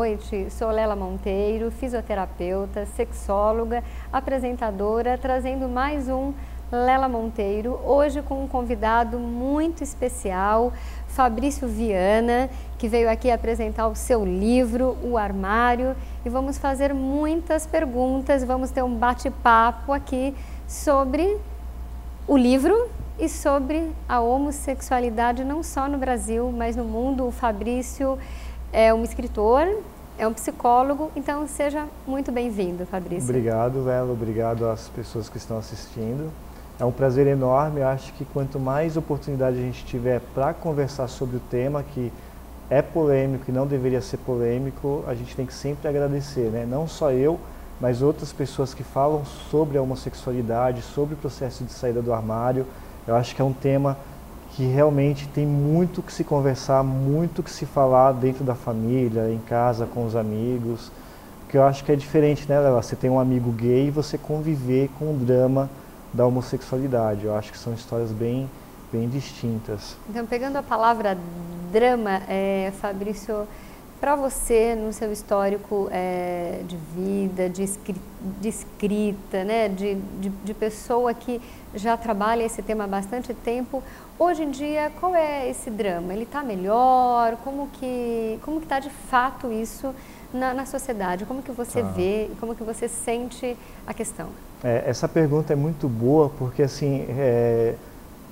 noite. Sou Lela Monteiro, fisioterapeuta, sexóloga, apresentadora, trazendo mais um Lela Monteiro, hoje com um convidado muito especial, Fabrício Viana, que veio aqui apresentar o seu livro, O Armário, e vamos fazer muitas perguntas, vamos ter um bate-papo aqui sobre o livro e sobre a homossexualidade, não só no Brasil, mas no mundo. O Fabrício é um escritor, é um psicólogo, então seja muito bem-vindo, Fabrício. Obrigado, Lela, obrigado às pessoas que estão assistindo. É um prazer enorme. Eu acho que quanto mais oportunidade a gente tiver para conversar sobre o tema, que é polêmico e não deveria ser polêmico, a gente tem que sempre agradecer, né? Não só eu, mas outras pessoas que falam sobre a homossexualidade, sobre o processo de saída do armário. Eu acho que é um tema que realmente tem muito que se conversar, muito que se falar dentro da família, em casa, com os amigos. Porque eu acho que é diferente, né, Lela? Você tem um amigo gay e você conviver com o drama da homossexualidade. Eu acho que são histórias bem distintas. Então, pegando a palavra drama, Fabrício, para você, no seu histórico de vida, de escrita, né, de pessoa que já trabalha esse tema há bastante tempo, hoje em dia, qual é esse drama? Ele está melhor? Como que está de fato isso na sociedade? Como que você vê, como que você sente a questão? Essa pergunta é muito boa, porque assim,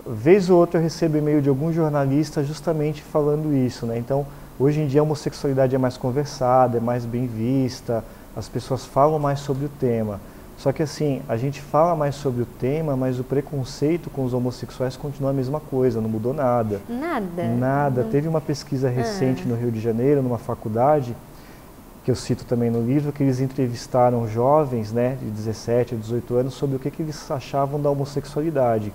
vez ou outra eu recebo e-mail de algum jornalista justamente falando isso, né? Então, hoje em dia a homossexualidade é mais conversada, é mais bem vista, as pessoas falam mais sobre o tema. Só que assim, a gente fala mais sobre o tema, mas o preconceito com os homossexuais continua a mesma coisa, não mudou nada. Nada? Nada. Teve uma pesquisa recente no Rio de Janeiro, numa faculdade, que eu cito também no livro, que eles entrevistaram jovens, né, de 17 a 18 anos sobre o que eles achavam da homossexualidade.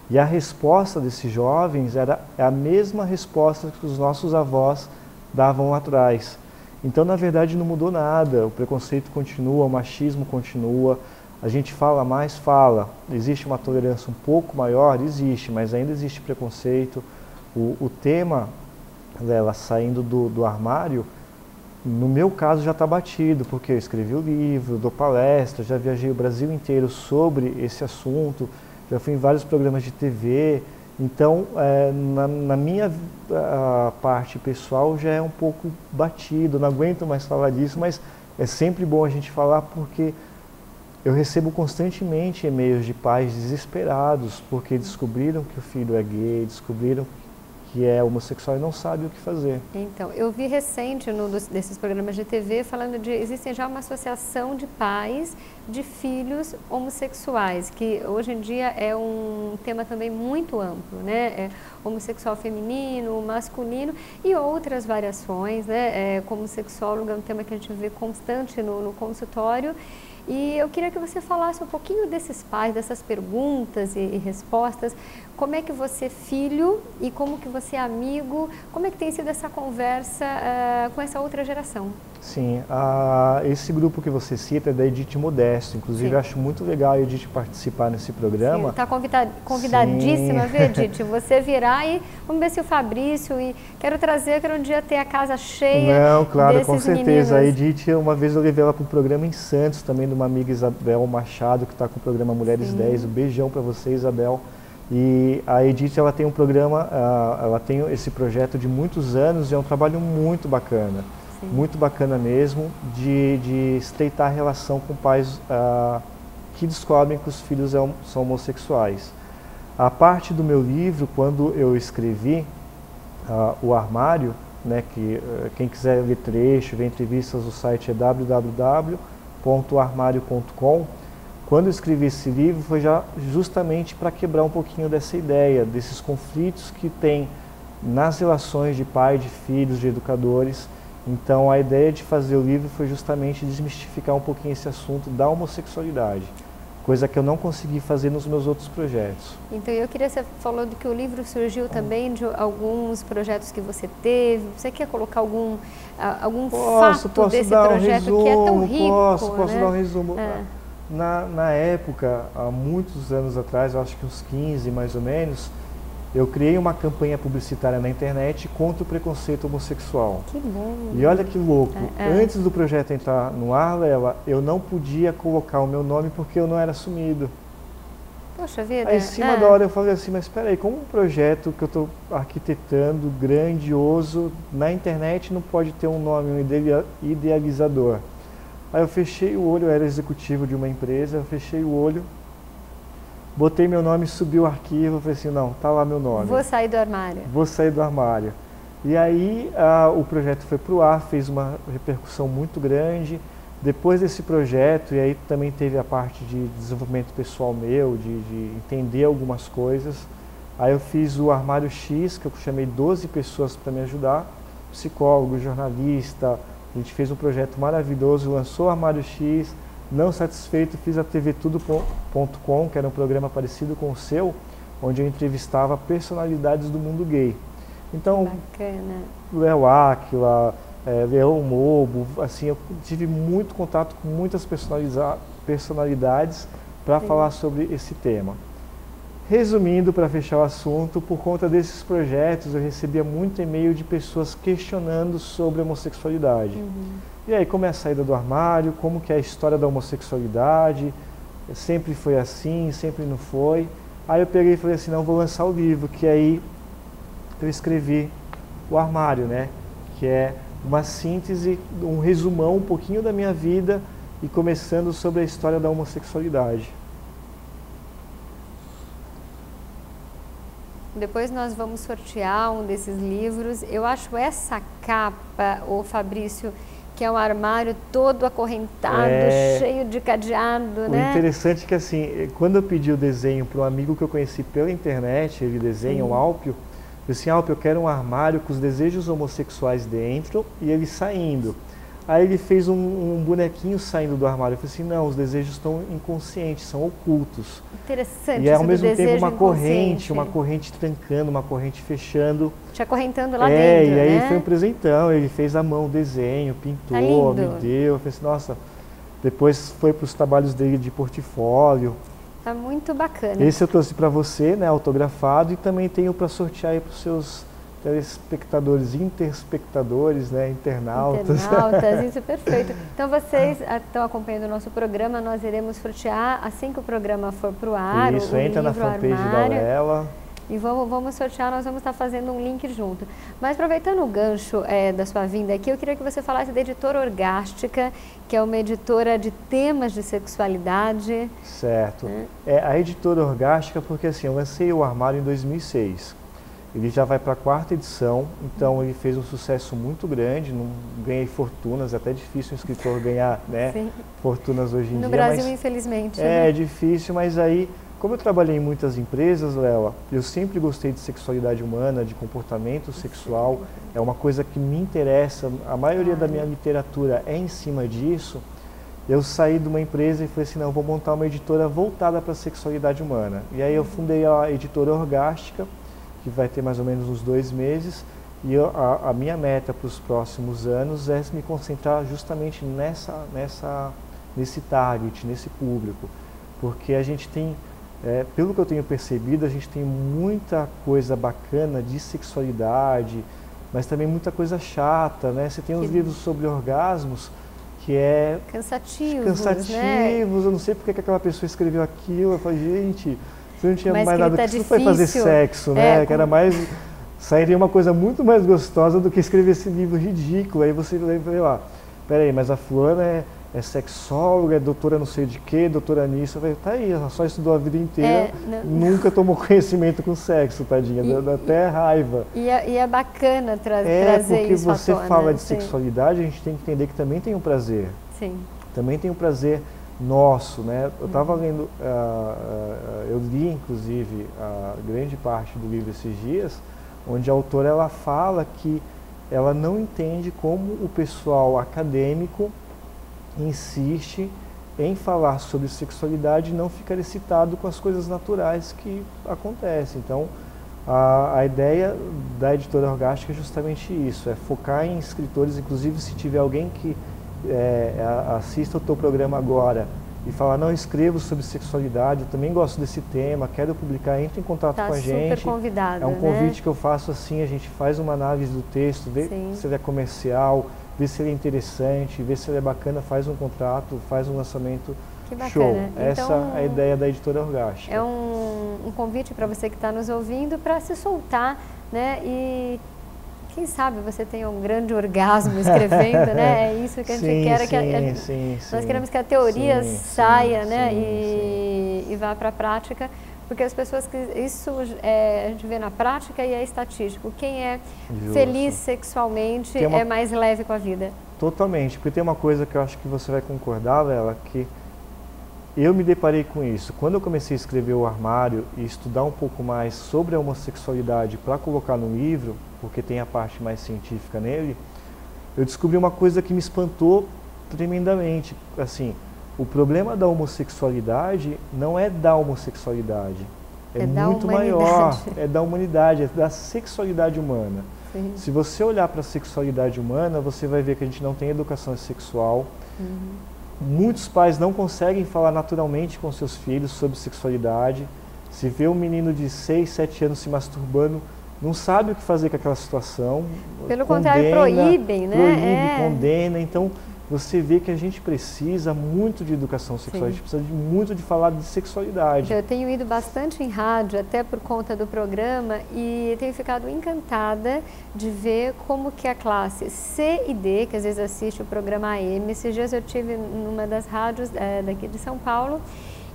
E a resposta desses jovens era a mesma resposta que os nossos avós davam lá atrás. Então, na verdade, não mudou nada, o preconceito continua, o machismo continua, a gente fala mais, fala. Existe uma tolerância um pouco maior? Existe, mas ainda existe preconceito. O tema, Lela, saindo do armário, no meu caso já está batido, porque eu escrevi o livro, dou palestra, já viajei o Brasil inteiro sobre esse assunto, já fui em vários programas de TV, então na minha parte pessoal já é um pouco batido, não aguento mais falar disso, mas é sempre bom a gente falar porque eu recebo constantemente e-mails de pais desesperados porque descobriram que o filho é gay, descobriram que é homossexual e não sabe o que fazer. Então, eu vi recente num desses programas de TV falando de existe já uma associação de pais de filhos homossexuais, que hoje em dia é um tema também muito amplo, né? Homossexual feminino, masculino e outras variações, né? Como sexóloga é um tema que a gente vê constante no consultório. E eu queria que você falasse um pouquinho desses pais, dessas perguntas e respostas. Como é que você é filho e como que você é amigo? Como é que tem sido essa conversa com essa outra geração? Sim, esse grupo que você cita é da Edith Modesto. Inclusive, eu acho muito legal a Edith participar nesse programa. Está convidadíssima, viu, Edith? Você virá e vamos ver se o Fabrício... E quero um dia ter a casa cheia. Não, claro, desses com certeza. Meninos. A Edith, uma vez eu levei ela para um programa em Santos, também de uma amiga Isabel Machado, que está com o programa Mulheres 10. Um beijão para você, Isabel. E a Edith, ela tem um programa, ela tem esse projeto de muitos anos e é um trabalho muito bacana. Sim. Muito bacana mesmo, de estreitar a relação com pais que descobrem que os filhos são homossexuais. A parte do meu livro, quando eu escrevi O Armário, né, que quem quiser ver trecho, ver entrevistas, o site é www.armario.com. Quando eu escrevi esse livro foi justamente para quebrar um pouquinho dessa ideia, desses conflitos que tem nas relações de pai, de filhos, de educadores. Então a ideia de fazer o livro foi justamente desmistificar um pouquinho esse assunto da homossexualidade, coisa que eu não consegui fazer nos meus outros projetos. Então eu queria, você falou de que o livro surgiu também de alguns projetos que você teve. Você quer colocar algum fato desse projeto que é tão rico? Posso dar um resumo. Na época, há muitos anos atrás, eu acho que uns 15 mais ou menos, eu criei uma campanha publicitária na internet contra o preconceito homossexual. Que bom! E olha que louco, antes do projeto entrar no ar, Lela, eu não podia colocar o meu nome porque eu não era assumido. Poxa vida! Aí, em cima da hora eu falei assim, mas espera aí, como um projeto que eu estou arquitetando, grandioso, na internet não pode ter um nome, um idealizador? Aí eu fechei o olho, eu era executivo de uma empresa, eu fechei o olho, botei meu nome, subi o arquivo, falei assim, não, tá lá meu nome. Vou sair do armário. Vou sair do armário. E aí o projeto foi para o ar, fez uma repercussão muito grande. Depois desse projeto, e aí também teve a parte de desenvolvimento pessoal meu, de entender algumas coisas. Aí eu fiz o Armário X, que eu chamei 12 pessoas para me ajudar, psicólogo, jornalista. A gente fez um projeto maravilhoso, lançou o Armário X. Não satisfeito, fiz a tvtudo.com, que era um programa parecido com o seu, onde eu entrevistava personalidades do mundo gay. Então, bacana. Léo Áquila, Leão Mobo, assim, eu tive muito contato com muitas personalidades para falar sobre esse tema. Resumindo, para fechar o assunto, por conta desses projetos eu recebia muito e-mail de pessoas questionando sobre a homossexualidade. E aí, como é a saída do armário, como que é a história da homossexualidade, sempre foi assim, sempre não foi. Aí eu peguei e falei assim, não, vou lançar o livro, que aí eu escrevi o Armário, né? Que é uma síntese, um resumão um pouquinho da minha vida e começando sobre a história da homossexualidade. Depois nós vamos sortear um desses livros. Eu acho essa capa, ô Fabrício, que é um armário todo acorrentado, cheio de cadeado, né? O interessante é que, assim, quando eu pedi o desenho para um amigo que eu conheci pela internet, ele desenha um Alpio, eu disse assim, Alpio, eu quero um armário com os desejos homossexuais dentro e ele saindo. Aí ele fez um bonequinho saindo do armário. Eu falei assim, não, os desejos estão inconscientes, são ocultos. Interessante. E é ao mesmo tempo uma corrente trancando, uma corrente fechando. Te acorrentando lá dentro, e aí né? foi um presentão, ele fez à mão o desenho, pintou, me deu. Eu falei assim, nossa, depois foi para os trabalhos dele de portfólio. Tá muito bacana. Esse eu trouxe para você, né, autografado, e também tenho para sortear aí para os seus telespectadores, interespectadores, né, internautas. Isso é perfeito. Então vocês estão acompanhando o nosso programa, nós iremos sortear assim que o programa for para o ar. Isso, entra na fanpage da Lela. E vamos sortear, nós vamos estar fazendo um link junto. Mas aproveitando o gancho da sua vinda aqui, eu queria que você falasse da Editora Orgástica, que é uma editora de temas de sexualidade. Certo. A Editora Orgástica, porque assim, eu lancei o Armário em 2006. Ele já vai para a 4ª edição, então ele fez um sucesso muito grande, não ganhei fortunas, é até difícil um escritor ganhar, né, fortunas hoje em dia. No Brasil, infelizmente. É difícil, mas aí, como eu trabalhei em muitas empresas, Lela, eu sempre gostei de sexualidade humana, de comportamento sexual, é uma coisa que me interessa, a maioria da minha literatura é em cima disso. Eu saí de uma empresa e falei assim, não, vou montar uma editora voltada para a sexualidade humana. E aí eu fundei a Editora Orgástica, que vai ter mais ou menos uns 2 meses, e a minha meta para os próximos anos é me concentrar justamente nesse target, nesse público, porque a gente tem, pelo que eu tenho percebido, a gente tem muita coisa bacana de sexualidade, mas também muita coisa chata, né? Você tem uns livros sobre orgasmos que é cansativos, né? Eu não sei porque que aquela pessoa escreveu aquilo, eu falei, gente, você não tinha mais nada, que foi fazer sexo, né? Que era mais, sairia uma coisa muito mais gostosa do que escrever esse livro ridículo. Aí você vai lá, peraí, mas a fulana é sexóloga, é doutora não sei de quê, doutora nisso. Eu falei, tá aí, ela só estudou a vida inteira, nunca tomou conhecimento com sexo, tadinha, dá até raiva. E é bacana trazer isso porque você à tona, fala de sexualidade, a gente tem que entender que também tem um prazer. Sim. Também tem um prazer nosso, né? Eu estava lendo, eu li inclusive a grande parte do livro esses dias, onde a autora ela fala que ela não entende como o pessoal acadêmico insiste em falar sobre sexualidade e não ficar excitado com as coisas naturais que acontecem. Então, a ideia da Editora Orgástica é justamente isso, é focar em escritores, inclusive se tiver alguém que assista o teu programa agora e falar, não, escrevo sobre sexualidade, eu também gosto desse tema, quero publicar, entre em contato com a gente. Tá super convidado, é um convite que eu faço assim, a gente faz uma análise do texto, vê se ele é comercial, vê se ele é interessante, vê se ele é bacana, faz um contrato, faz um lançamento. Que bacana. Show. Então, essa é a ideia da Editora Orgástica. É um convite para você que está nos ouvindo para se soltar, né? E quem sabe você tenha um grande orgasmo escrevendo, né? É isso que a gente quer. Nós queremos que a teoria saia, né? E vá para a prática, porque as pessoas que isso a gente vê na prática e é estatístico. Quem é feliz sexualmente é mais leve com a vida. Totalmente, porque tem uma coisa que eu acho que você vai concordar, Lela, que eu me deparei com isso. Quando eu comecei a escrever o Armário e estudar um pouco mais sobre a homossexualidade para colocar no livro, porque tem a parte mais científica nele, eu descobri uma coisa que me espantou tremendamente. Assim, o problema da homossexualidade não é da homossexualidade, é muito maior, é da humanidade, é da sexualidade humana. Sim. Se você olhar para a sexualidade humana, você vai ver que a gente não tem educação sexual. Muitos pais não conseguem falar naturalmente com seus filhos sobre sexualidade. Se vê um menino de 6, 7 anos se masturbando, não sabe o que fazer com aquela situação. Pelo contrário, proíbem, né? Proíbe, condena. Então, você vê que a gente precisa muito de educação sexual, a gente precisa muito de falar de sexualidade. Eu tenho ido bastante em rádio, até por conta do programa, e tenho ficado encantada de ver como que a classe C e D, que às vezes assiste o programa AM, esses dias eu tive numa das rádios daqui de São Paulo,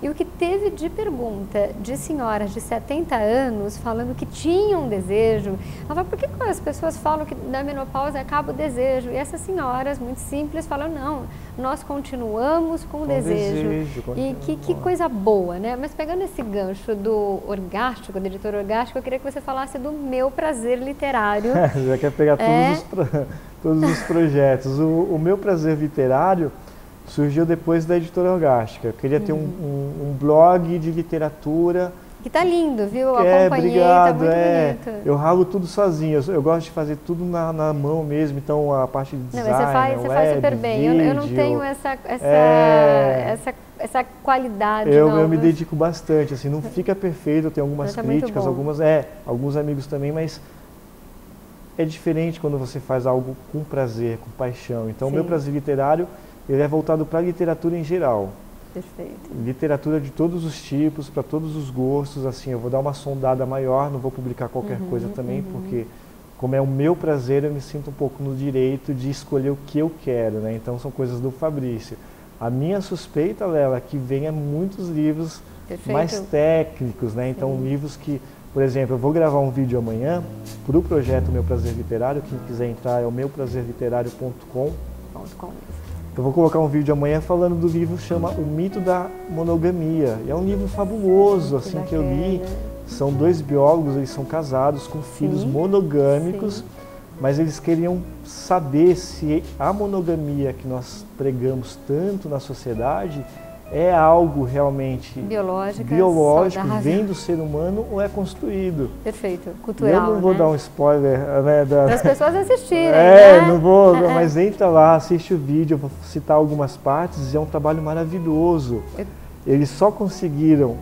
e o que teve de pergunta de senhoras de 70 anos falando que tinham desejo. Ela fala, por que as pessoas falam que na menopausa acaba o desejo? E essas senhoras, muito simples, falam, não, nós continuamos com o desejo. E que coisa boa, né? Mas pegando esse gancho do Orgástico, do Editor Orgástico, eu queria que você falasse do Meu Prazer Literário. Já quer pegar todos os projetos. O Meu Prazer Literário surgiu depois da Editora Orgástica. Eu queria ter um blog de literatura. Que tá lindo, viu? Eu acompanhei, obrigado, tá muito bonito. Eu ralo tudo sozinho, eu gosto de fazer tudo na mão mesmo, então a parte de design, você faz super bem. Vídeo, eu não tenho essa qualidade. Eu me dedico bastante, assim, não fica perfeito, eu tenho algumas críticas, alguns amigos também, mas é diferente quando você faz algo com prazer, com paixão. Então, o Meu Prazer Literário, ele é voltado para a literatura em geral. Perfeito. Literatura de todos os tipos, para todos os gostos, assim, eu vou dar uma sondada maior, não vou publicar qualquer coisa também, porque como é o meu prazer, eu me sinto um pouco no direito de escolher o que eu quero, né? Então são coisas do Fabrício. A minha suspeita, Lela, é que venha muitos livros mais técnicos, né? Então livros que, por exemplo, eu vou gravar um vídeo amanhã para o projeto Meu Prazer Literário, quem quiser entrar é o meuprazerliterario.com. Eu vou colocar um vídeo amanhã falando do livro que chama O Mito da Monogamia. E é um livro fabuloso, assim, que eu li. São 2 biólogos, eles são casados com filhos monogâmicos, mas eles queriam saber se a monogamia que nós pregamos tanto na sociedade é algo realmente biológico, vem do ser humano ou é construído. Perfeito, cultural. Eu não vou dar um spoiler, né, para as pessoas assistirem, né? Não vou, mas entra lá, assiste o vídeo, eu vou citar algumas partes, e é um trabalho maravilhoso. Eles só conseguiram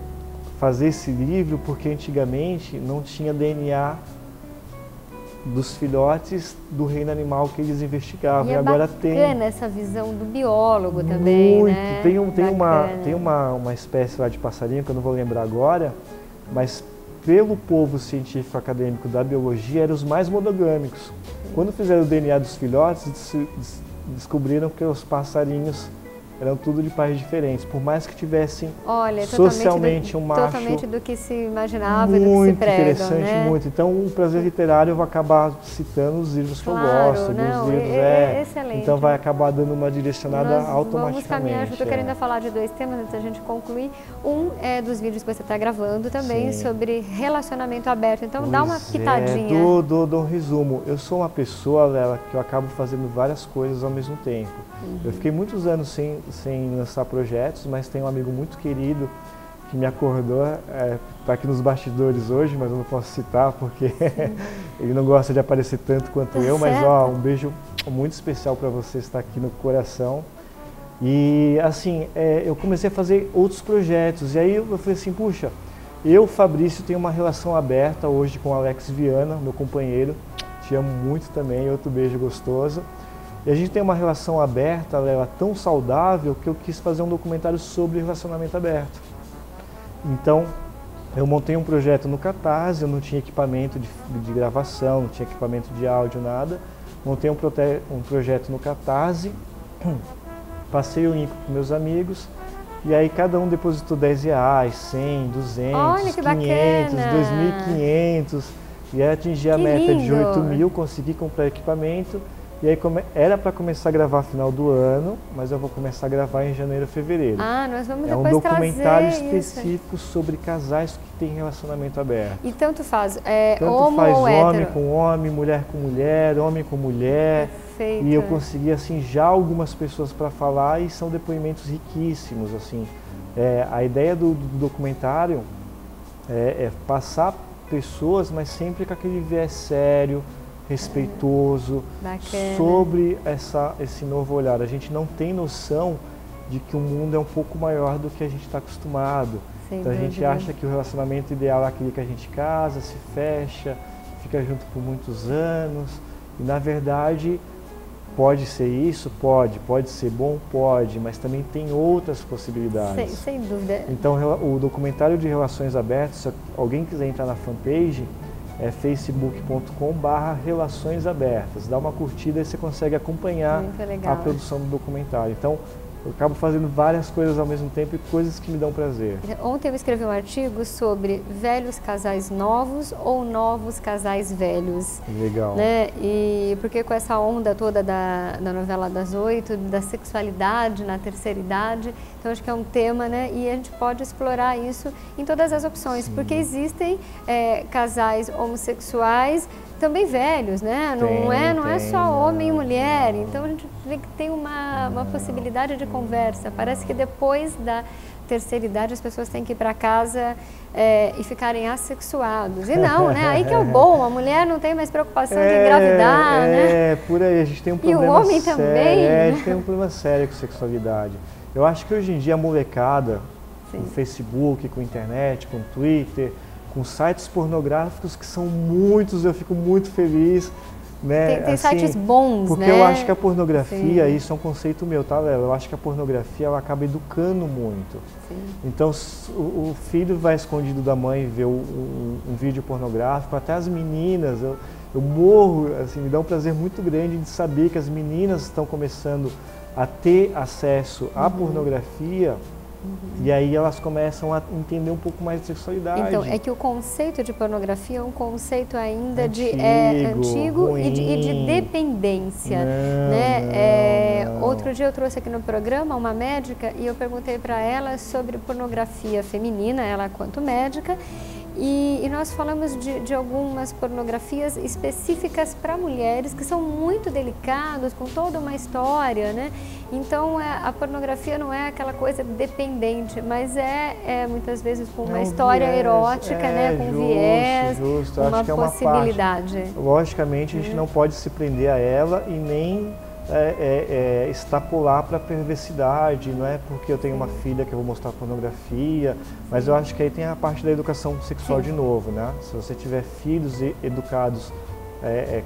fazer esse livro porque antigamente não tinha DNA dos filhotes do reino animal que eles investigavam. E agora tem. Bacana essa visão do biólogo também, né? Tem uma espécie lá de passarinho, que eu não vou lembrar agora, mas pelo povo científico acadêmico da biologia, eram os mais monogâmicos. Quando fizeram o DNA dos filhotes, descobriram que os passarinhos eram tudo de pais diferentes, por mais que tivessem socialmente um macho. Totalmente do que se imaginava e do que se prega, interessante, né? Muito. Então, o Prazer Literário eu vou acabar citando os livros que eu gosto. Excelente. Então, vai acabar dando uma direcionada automaticamente. Vamos caminhar junto. Eu quero ainda falar de 2 temas antes da gente concluir. Um é dos vídeos que você está gravando também sobre relacionamento aberto. Então, dá uma pitadinha. Dou um resumo. Eu sou uma pessoa, Lela, que eu acabo fazendo várias coisas ao mesmo tempo. Eu fiquei muitos anos sem lançar projetos, mas tem um amigo muito querido que me acordou, está aqui nos bastidores hoje, mas eu não posso citar porque ele não gosta de aparecer tanto quanto eu, mas um beijo muito especial para você, estar aqui no coração. E assim, eu comecei a fazer outros projetos, e aí eu falei assim, puxa, eu, Fabrício, tenho uma relação aberta hoje com o Alex Viana, meu companheiro, te amo muito também, outro beijo gostoso. E a gente tem uma relação aberta, Lela, tão saudável, que eu quis fazer um documentário sobre relacionamento aberto. Então, eu montei um projeto no Catarse, eu não tinha equipamento de gravação, não tinha equipamento de áudio, nada. Montei um projeto no Catarse, passei o link para meus amigos, e aí cada um depositou R$10, 100, 200, Olha, que 500, bacana. 2.500, e aí atingi a meta de 8.000, consegui comprar equipamento, e aí era para começar a gravar final do ano, mas eu vou começar a gravar em janeiro, fevereiro. Ah, nós vamos É um depois documentário trazer específico sobre casais que têm relacionamento aberto. E tanto faz, Tanto homo faz ou homem hétero? com homem, mulher com mulher, homem com mulher. Perfeito. E eu consegui assim já algumas pessoas para falar e são depoimentos riquíssimos assim. A ideia do documentário é passar pessoas, mas sempre com aquele viés sério, respeitoso, Bacana. sobre esse novo olhar. A gente não tem noção de que o mundo é um pouco maior do que a gente está acostumado. Sem Então a gente dúvida. acha que o relacionamento ideal é aquele que a gente casa, se fecha, fica junto por muitos anos. E na verdade pode ser isso? Pode ser bom? Pode, mas também tem outras possibilidades. Sem dúvida. Então o documentário de Relações Abertas, se alguém quiser entrar na fanpage, é facebook.com/relações abertas. Dá uma curtida e você consegue acompanhar a produção do documentário. Então, eu acabo fazendo várias coisas ao mesmo tempo e coisas que me dão prazer. Ontem eu escrevi um artigo sobre velhos casais novos ou novos casais velhos. Legal. Né? E porque com essa onda toda da novela das 8, da sexualidade na terceira idade, então acho que é um tema, né? E a gente pode explorar isso em todas as opções, Sim. porque existem casais homossexuais também velhos, né? Não é só homem e mulher, então a gente vê que tem uma possibilidade de conversa. Parece que depois da terceira idade as pessoas têm que ir para casa e ficarem assexuados. E não, né? Aí que é o bom, a mulher não tem mais preocupação de engravidar, né? Por aí, a gente tem um problema sério. E o homem sério, também. a gente tem um problema sério com sexualidade. Eu acho que hoje em dia a molecada, Sim. com Facebook, com internet, com Twitter, com sites pornográficos que são muitos, eu fico muito feliz. Né? Tem assim, sites bons, porque né? eu acho que a pornografia, Sim. isso é um conceito meu, tá, Lela? Eu acho que a pornografia ela acaba educando muito. Sim. Então o filho vai escondido da mãe ver um vídeo pornográfico, até as meninas, eu morro, assim, me dá um prazer muito grande de saber que as meninas estão começando a ter acesso à pornografia. E aí elas começam a entender um pouco mais de sexualidade. Então, é que o conceito de pornografia é um conceito ainda antigo e de dependência. Não. Outro dia eu trouxe aqui no programa uma médica e eu perguntei para ela sobre pornografia feminina, ela quanto médica, e nós falamos de algumas pornografias específicas para mulheres que são muito delicadas, com toda uma história, né? Então a pornografia não é aquela coisa dependente, mas é muitas vezes com uma história erótica, né? Com viés, uma possibilidade. Logicamente a gente não pode se prender a ela e nem extrapolar para a perversidade, não é porque eu tenho uma filha que eu vou mostrar pornografia, mas eu acho que aí tem a parte da educação sexual de novo, né? Se você tiver filhos educados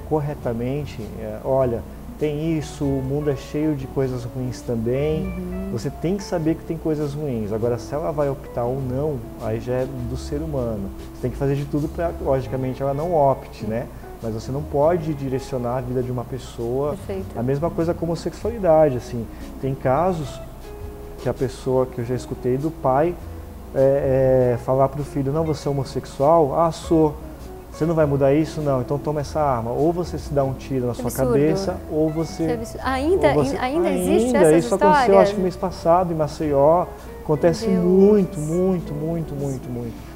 corretamente, olha, tem isso, o mundo é cheio de coisas ruins também, você tem que saber que tem coisas ruins. Agora, se ela vai optar ou não, aí já é do ser humano. Você tem que fazer de tudo para, logicamente, ela não opte, né? Mas você não pode direcionar a vida de uma pessoa. Perfeito. A mesma coisa com a homossexualidade, assim. Tem casos que a pessoa, que eu já escutei do pai, falar para o filho, não, você é homossexual? Ah, sou. Você não vai mudar isso? Não, então toma essa arma. Ou você se dá um tiro na sua cabeça, ou você... Ainda existe essas Isso histórias? aconteceu, acho que mês passado, em Maceió. Acontece muito.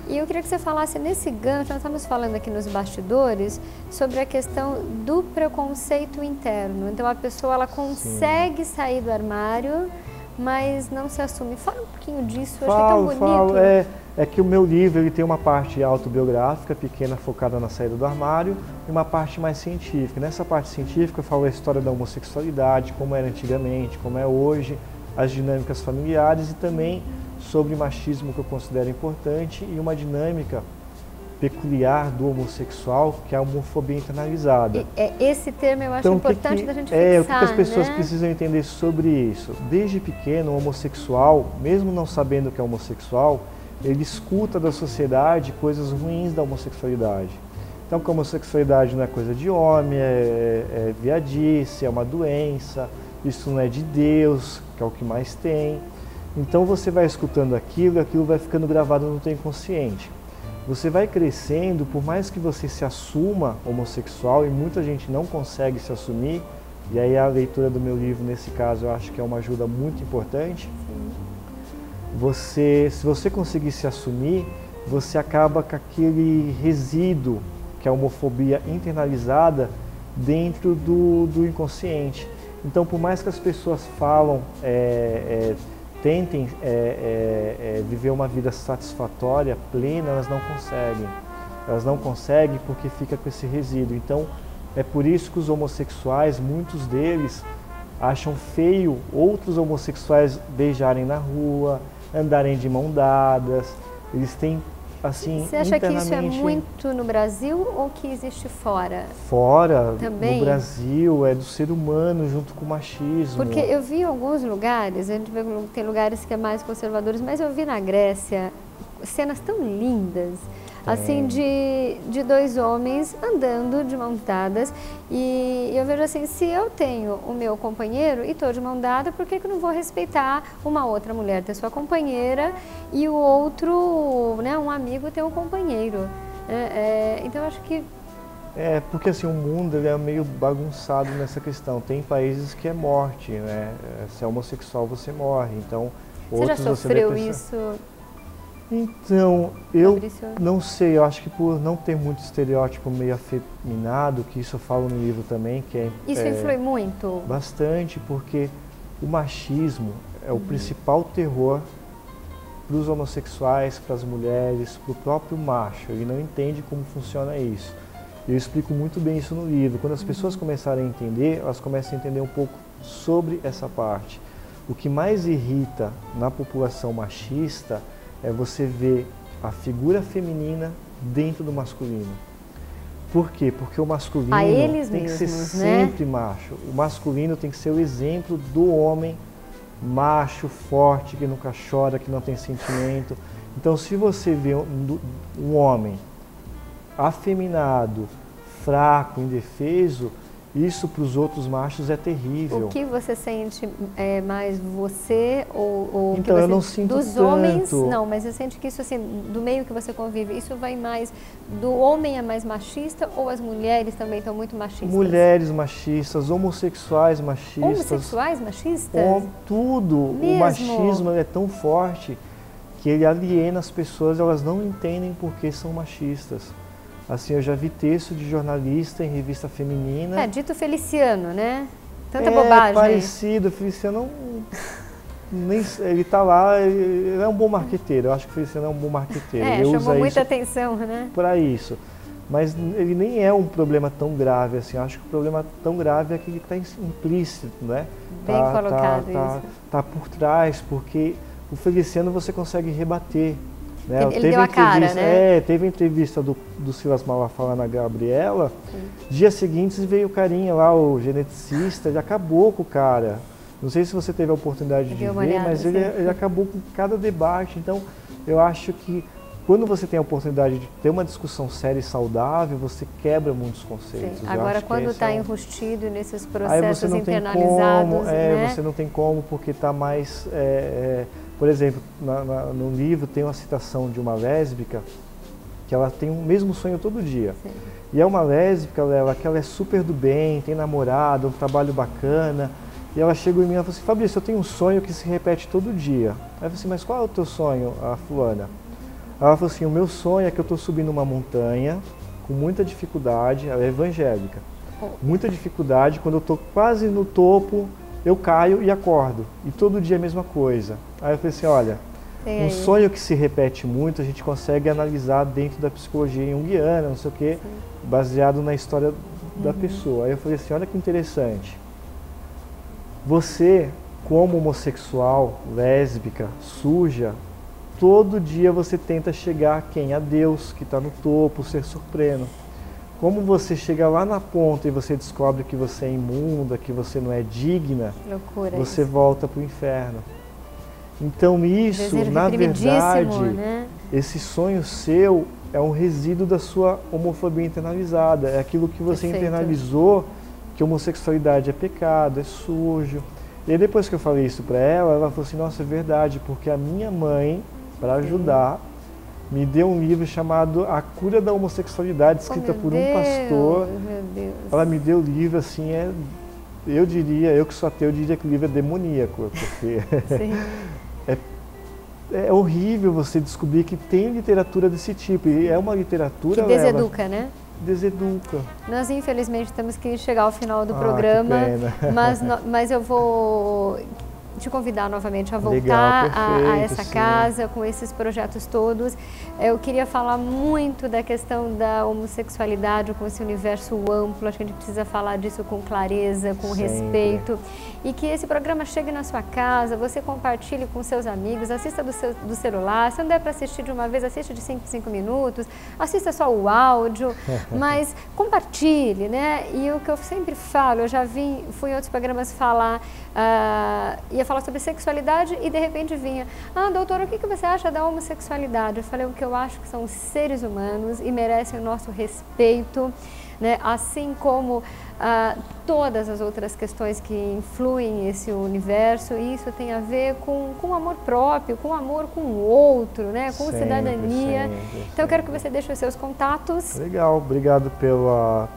E eu queria que você falasse nesse gancho, nós estamos falando aqui nos bastidores, sobre a questão do preconceito interno. Então a pessoa ela consegue sair do armário, mas não se assume. Fala um pouquinho disso, eu achei tão bonito. É que o meu livro ele tem uma parte autobiográfica, pequena, focada na saída do armário, e uma parte mais científica. Nessa parte científica eu falo a história da homossexualidade, como era antigamente, como é hoje, as dinâmicas familiares e também sobre machismo, que eu considero importante, e uma dinâmica peculiar do homossexual, que é a homofobia internalizada. Esse termo eu acho então, importante da gente fixar, o que as pessoas né? precisam entender sobre isso? Desde pequeno, o homossexual, mesmo não sabendo que é homossexual, ele escuta da sociedade coisas ruins da homossexualidade. Então, que a homossexualidade não é coisa de homem, é viadice, é uma doença, isso não é de Deus, que é o que mais tem. Então você vai escutando aquilo e aquilo vai ficando gravado no teu inconsciente. Você vai crescendo, por mais que você se assuma homossexual, e muita gente não consegue se assumir, e aí a leitura do meu livro, nesse caso, eu acho que é uma ajuda muito importante. Se você conseguir se assumir, você acaba com aquele resíduo, que é a homofobia internalizada, dentro do inconsciente. Então, por mais que as pessoas falam, tentem viver uma vida satisfatória, plena, elas não conseguem. Elas não conseguem porque fica com esse resíduo. Então, é por isso que os homossexuais, muitos deles, acham feio outros homossexuais beijarem na rua, andarem de mão dadas. Eles têm, assim, Você acha que isso é muito no Brasil ou que existe fora? Fora, também? No Brasil, é do ser humano junto com o machismo. Porque eu vi em alguns lugares, a gente vê que tem lugares que é mais conservadores, mas eu vi na Grécia cenas tão lindas, assim, de dois homens andando de mãos dadas, e eu vejo assim, se eu tenho o meu companheiro e estou de mão dada, por que eu não vou respeitar uma outra mulher ter sua companheira e o outro, né, um amigo ter um companheiro? Então eu acho que... porque assim, o mundo ele é meio bagunçado nessa questão. Tem países que é morte, né? Se é homossexual você morre, então... Você já sofreu isso? Então, eu Fabrício? Não sei, eu acho que por não ter muito estereótipo meio afeminado, que isso eu falo no livro também, que é... Isso influi muito? Bastante, porque o machismo é o principal terror para os homossexuais, para as mulheres, para o próprio macho. Ele não entende como funciona isso. Eu explico muito bem isso no livro. Quando as pessoas começarem a entender, elas começam a entender um pouco sobre essa parte. O que mais irrita na população machista é você ver a figura feminina dentro do masculino. Por quê? Porque o masculino tem que ser sempre macho. O masculino tem que ser o exemplo do homem macho, forte, que nunca chora, que não tem sentimento. Então, se você vê um homem afeminado, fraco, indefeso, isso para os outros machos é terrível. O que você sente mais você ou então, que você, eu não sinto dos tanto. homens? Não, mas você sente que isso assim, do meio que você convive, isso vai mais do homem é mais machista ou as mulheres também estão muito machistas? Mulheres machistas, homossexuais machistas. Homossexuais machistas? Tudo. Mesmo? O machismo é tão forte que ele aliena as pessoas, elas não entendem por que são machistas. Assim, eu já vi texto de jornalista em revista feminina. Dito Feliciano, né? Tanta bobagem. Parecido, Feliciano ele tá lá, ele é um bom marqueteiro, eu acho que o Feliciano é um bom marqueteiro. Ele chamou usa muita isso atenção, né? para isso. Mas ele nem é um problema tão grave, assim, eu acho que o problema tão grave é que ele está implícito, né? Bem colocado isso. Tá por trás, porque o Feliciano você consegue rebater. Né? Ele deu a cara, né? Teve a entrevista do Silas Malafaia na Gabriela. Dias seguintes veio o carinha lá, o geneticista, ele acabou com o cara. Não sei se você teve a oportunidade de ver, mas ele acabou com cada debate. Então, eu acho que quando você tem a oportunidade de ter uma discussão séria e saudável, você quebra muitos conceitos. Agora, quando está enrustido nesses processos aí você não internalizados... Tem como, né? Você não tem como, porque está mais... por exemplo, no livro tem uma citação de uma lésbica que ela tem o mesmo sonho todo dia. Sim. E é uma lésbica, que ela é super do bem, tem namorado, um trabalho bacana. E ela chegou em mim e falou assim, Fabrício, eu tenho um sonho que se repete todo dia. Aí eu falei assim, mas qual é o teu sonho, a fulana? Ela falou assim, o meu sonho é que eu estou subindo uma montanha com muita dificuldade, ela é evangélica, muita dificuldade, quando eu estou quase no topo, eu caio e acordo, e todo dia é a mesma coisa. Aí eu falei assim, olha, um sonho que se repete muito, a gente consegue analisar dentro da psicologia junguiana, não sei o quê, baseado na história da pessoa. Aí eu falei assim, olha que interessante, você como homossexual, lésbica, suja, todo dia você tenta chegar a quem? A Deus, que está no topo, o Ser Supremo. Como você chega lá na ponta e você descobre que você é imunda, que você não é digna, loucura você isso. volta para o inferno. Então isso, na verdade, né? esse sonho seu é um resíduo da sua homofobia internalizada. É aquilo que você Perfeito. internalizou, que homossexualidade é pecado, é sujo. E aí depois que eu falei isso para ela falou assim, nossa, é verdade, porque a minha mãe, para ajudar, me deu um livro chamado A Cura da Homossexualidade, escrita por um pastor. Meu Deus. Ela me deu o livro, assim, eu diria, eu que sou ateu, diria que o livro é demoníaco, porque é horrível você descobrir que tem literatura desse tipo, e é uma literatura... Que deseduca, né? Deseduca. Nós, infelizmente, temos que chegar ao final do programa, mas eu vou te convidar novamente a voltar a essa casa com esses projetos todos. Eu queria falar muito da questão da homossexualidade com esse universo amplo. Acho que a gente precisa falar disso com clareza, com respeito, e que esse programa chegue na sua casa, você compartilhe com seus amigos, assista do celular. Se não der para assistir de uma vez, assiste de 5 em 5 minutos, assista só o áudio, mas compartilhe, né? E o que eu sempre falo, eu já fui em outros programas falar, ia falar sobre sexualidade e de repente vinha, doutora, o que você acha da homossexualidade? Eu falei, o que eu acho que são seres humanos e merecem o nosso respeito, né? Assim como todas as outras questões que influem esse universo, e isso tem a ver com amor próprio, com amor com o outro, né? Com cidadania. Então eu quero que você deixe os seus contatos. Legal, obrigado pelo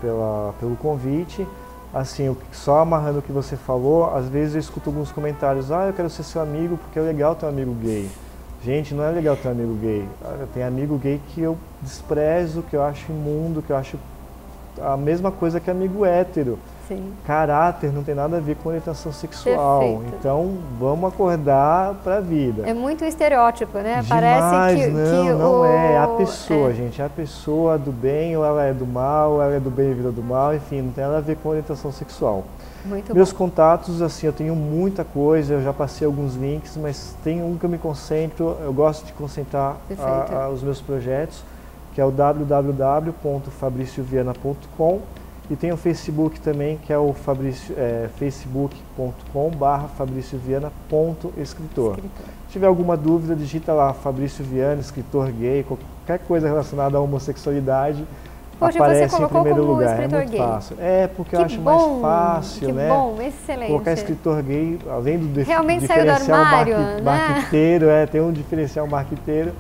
convite. Assim, só amarrando o que você falou, às vezes eu escuto alguns comentários, eu quero ser seu amigo porque é legal ter um amigo gay. Gente, não é legal ter um amigo gay. Tem amigo gay que eu desprezo, que eu acho imundo, que eu acho a mesma coisa que amigo hétero. Sim. Caráter não tem nada a ver com orientação sexual. Perfeito. Então, vamos acordar para a vida. É muito estereótipo, né? Demais, parece que não é a pessoa, gente. É a pessoa do bem ou ela é do mal, ou ela é do bem e vira do mal, enfim, não tem nada a ver com orientação sexual. Muito Meus bom. contatos, assim, eu tenho muita coisa, eu já passei alguns links, mas tem um que eu me concentro, eu gosto de concentrar os meus projetos, que é o www.fabricioviana.com, e tem o Facebook também, que é o facebook.com/fabricioviana.escritor. Se tiver alguma dúvida, digita lá Fabrício Viana, escritor gay, qualquer coisa relacionada à homossexualidade. Poxa, aparece você colocou em primeiro como lugar, escritor é muito gay. Fácil. É, porque eu acho mais fácil, né? Que bom, excelente. Colocar escritor gay, além do realmente saiu do armário, marqueteiro, tem um diferencial marqueteiro,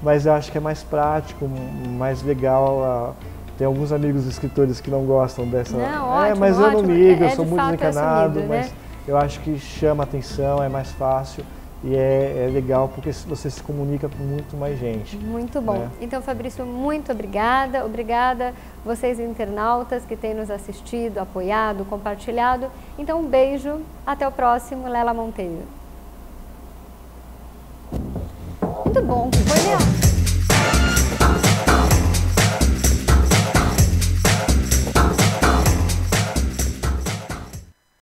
mas eu acho que é mais prático, mais legal. Tem alguns amigos escritores que não gostam dessa... Não, ótimo, mas eu não ligo, eu sou muito desencanado, desencanado, mas eu acho que chama atenção, é mais fácil. E é legal porque você se comunica com muito mais gente. Muito bom. Né? Então, Fabrício, muito obrigada. Obrigada vocês internautas que têm nos assistido, apoiado, compartilhado. Então, um beijo. Até o próximo. Lela Monteiro. Muito bom. Foi legal.